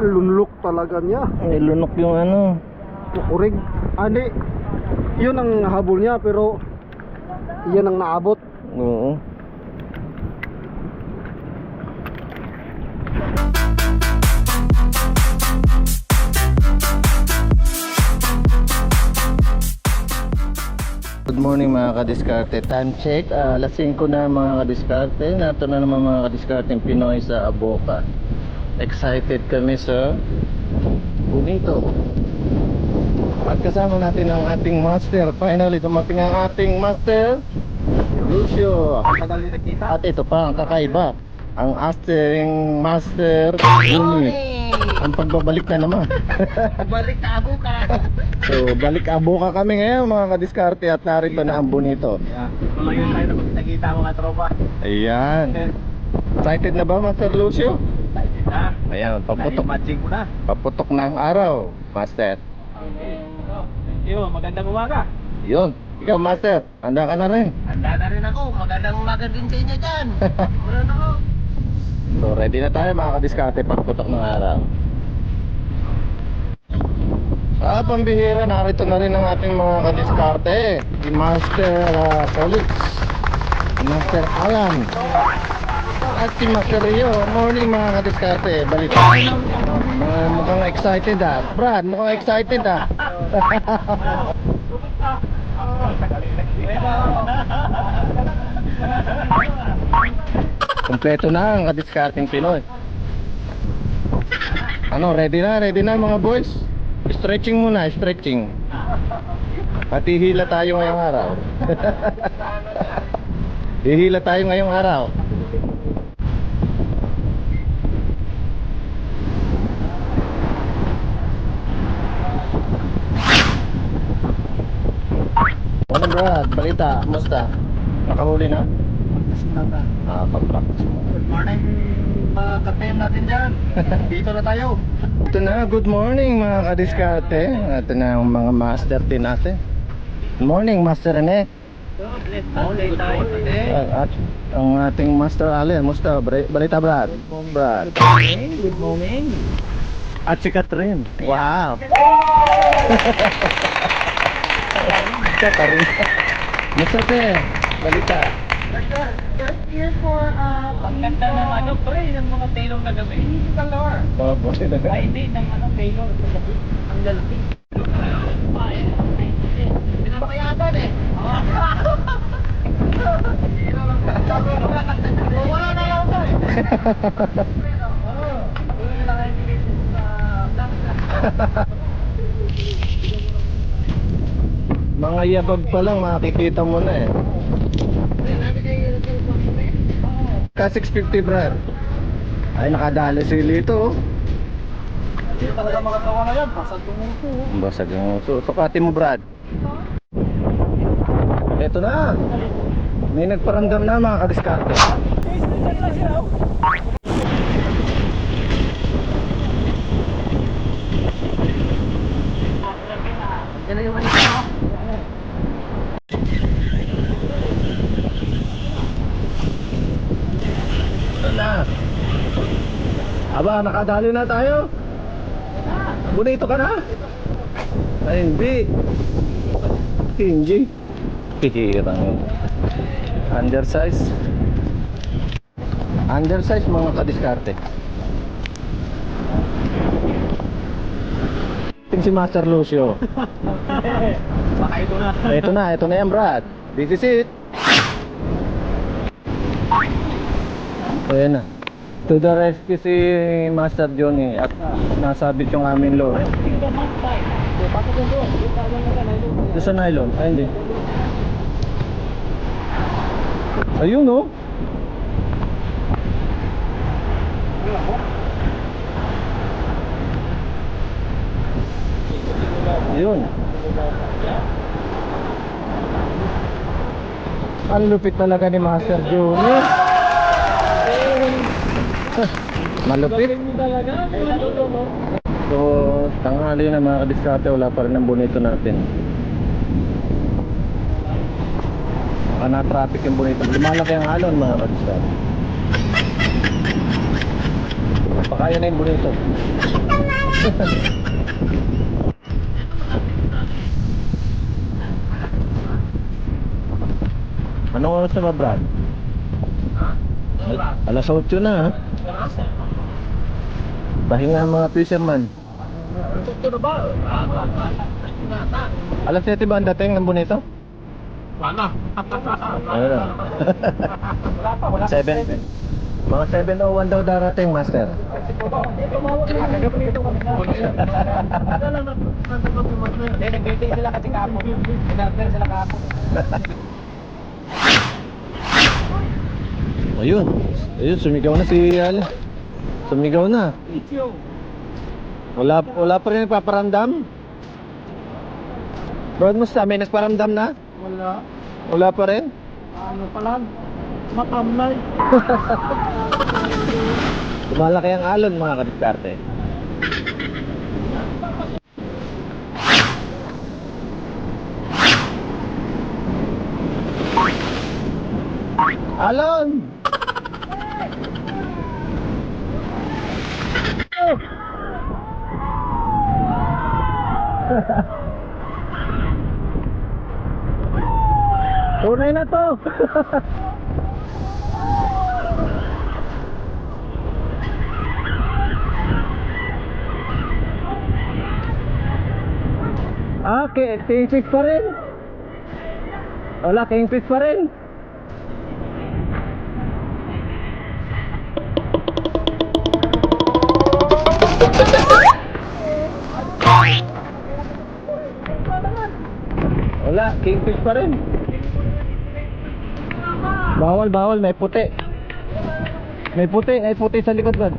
Lunlok talaga niya. Nilunok yung ano. Kukurig. Hindi. Yun ang habol niya pero yan ang naabot. Oo. Good morning mga kadiskarte. Time check, alas 5 na mga kadiskarte. Nato na naman mga kadiskarte Pinoy sa Aboca. Excited kami sa Bonito. At kasama natin ang ating master. Finally dumating ang ating master Lucio. At ito pa ang kakaiba, ang ating master ang pagbabalik na naman. Balik na ako ka. So balik Aboca kami ngayon mga kadiskarte. At narito na ang Bonito. Ngayon tayo na nakita mga tropa. Ayan. Excited na ba Master Lucio? Excited na. Ayan, paputok. Matching mo na. Paputok na ang araw, Master. Yo, magandang umaga. Yun, ikaw Master, handa ka na rin. Handa na rin ako. Magandang umaga din sa inyo dyan. Meron ako. So ready na tayo mga kadiskarte pagputok ng araw. Pambihira, narito na rin ang ating mga kadiskarte. Si Master Solix, si Master Alan, at si Master Rio. Morning mga kadiskarte, balik. Mukhang excited Brad, mukhang excited Kompleto na ang kadiskarting Pinoy. Ano, ready na mga boys? Stretching muna, stretching. Patihila tayo ngayong araw. Hihila tayo ngayong araw. Ano Brad, balita, musta? Nakahuli na? Pag-practice mo. Good morning mga ka-team natin dyan. Dito na tayo. Ito na, good morning mga kadiskarte. Ito na ang mga master din natin. Good morning Master Rene. At ang ating Master Allen, musta? Balita Brad? Brad. Good morning. At si Catherine. Wow. Catherine. Musta te? Balita. Just here for Ang ganda ng ano pre, ng mga tailor na gabi. Ang lower. Buti na Ay hindi, ng ano tailor. Ang lalaki. Pinapayatan eh. Wala na lang ito eh. Mga yabag pa lang makikita mo na eh. Ka 650 Brad. Ay nakadali si Lito. Hindi talaga mga tawa na yan. Pasal tumuto. Basag yung uso. Sukati mo Brad. Ito na. May nagparamdam na mga kadiskarte. Yan na yung ano. Ito na. Aba, nakadali na tayo. Bonito ka na? Ay, hindi. Hindi. Pihirang yun. Undersize. Undersize mga kadiskarte. Tingin si Master Lucio. Baka ito na. Ito na yan Brad. This is it. Ayan na. To the rescue si Master Johnny. At nasabit yung aming lord. Doon sa nylon. Ay hindi. Ayun no. Ayun. Ang lupit talaga ni Master Johnny. Malupit. So, tanghali na mga kadiskarte, wala pa rin ang Bonito natin. Baka na-traffic yung Bonito. Lumalaki ang alon mga kadiskarte. Pakaya na yung bonito. Anong oras na ba, Brad? Alas 8 na, ha? Pahinga ang mga fisherman. Alas 7 ba ang dating ng bonito? Wala. Ano? 7. Mga 7:01 daw darating, Master. Nag-meeting sila kasi kapo. In-order sila kapo. Ayun. Ayun, sumigaw na si Al. Sumigaw na. Wala pa rin nagpaparamdam. Brad, musta? May nagparamdam na? Wala. Wala pa rin? Ano pa lang? Makamlay. Lumalaki ang alon, mga kadiskarte. Alon! Tunay na to! Kingfish pa rin. Wala, kingfish pa rin. Wala, kingfish pa rin. Bawal, may puti. May puti sa likod ba?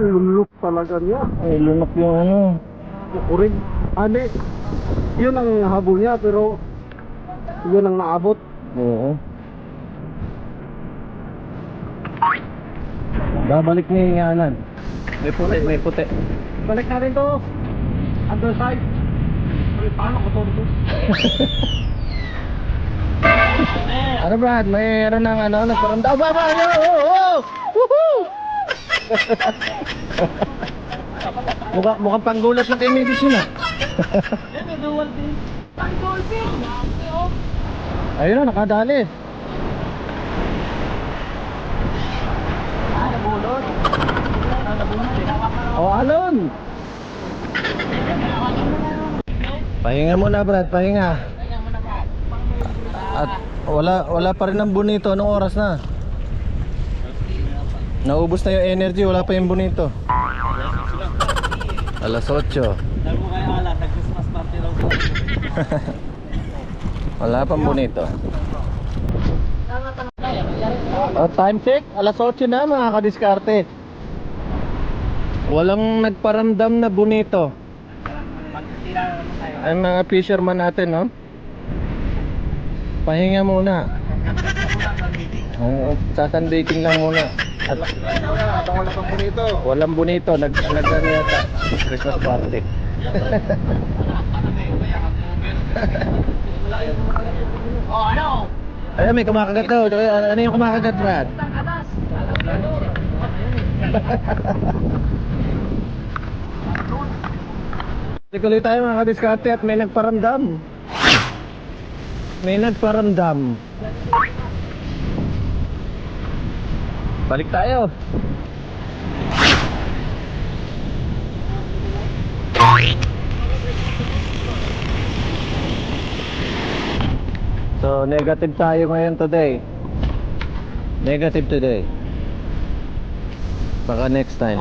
Lulok talaga niya. Ay, lunok yung ano. Kukurig. Ani, yun ang habol niya pero yun ang naabot. Oo. Babalik niya yung yanan. May puti. Balik natin to. Underside. Paano ko to? Ano, Brad? Mayroon ng ano, nagparamdam. Baba! Oh! Woohoo! Mukhang panggulat lang kay Medis yun, ah. Ayun na, nakadali. Oh, alon. Pahinga muna, Brad, pahinga. At wala pa rin ang bonito. Anong oras na? Naubos na yung energy, wala pa yung bonito. Alas 8. Sabi mo kaya ala, nag-Christmas party raw. Wala pang bonito. Time check, alas 8 na, mga kadiskarte. Walang nagparamdam na bonito. Ay, mga fisherman natin, no? Pahinga muna. Sasandating lang muna. At Wala pang bonito. walang bonito, nag-ano yata, Christmas party. Oh, ano? Ay, may kumakagat daw. Ano yung kumakagat, Brad? Tuloy tayo, mga kadiskarte, at may nagparamdam. Balik tayo. So, negative tayo ngayon today. Negative today. Baka next time.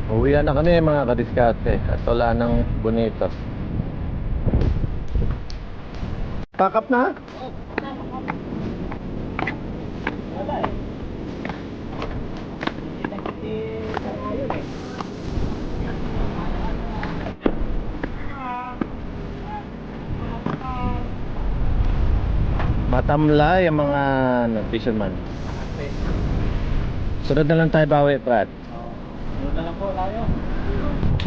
Uwian na kami, mga kadiskarte, at wala ng bonito. Pack up na? Matamlay ang mga fisherman. Sunod na lang tayo bawi, Brad. Doon na lang po tayo.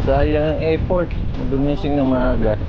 Sayang ang airport. Dumising ng maaga.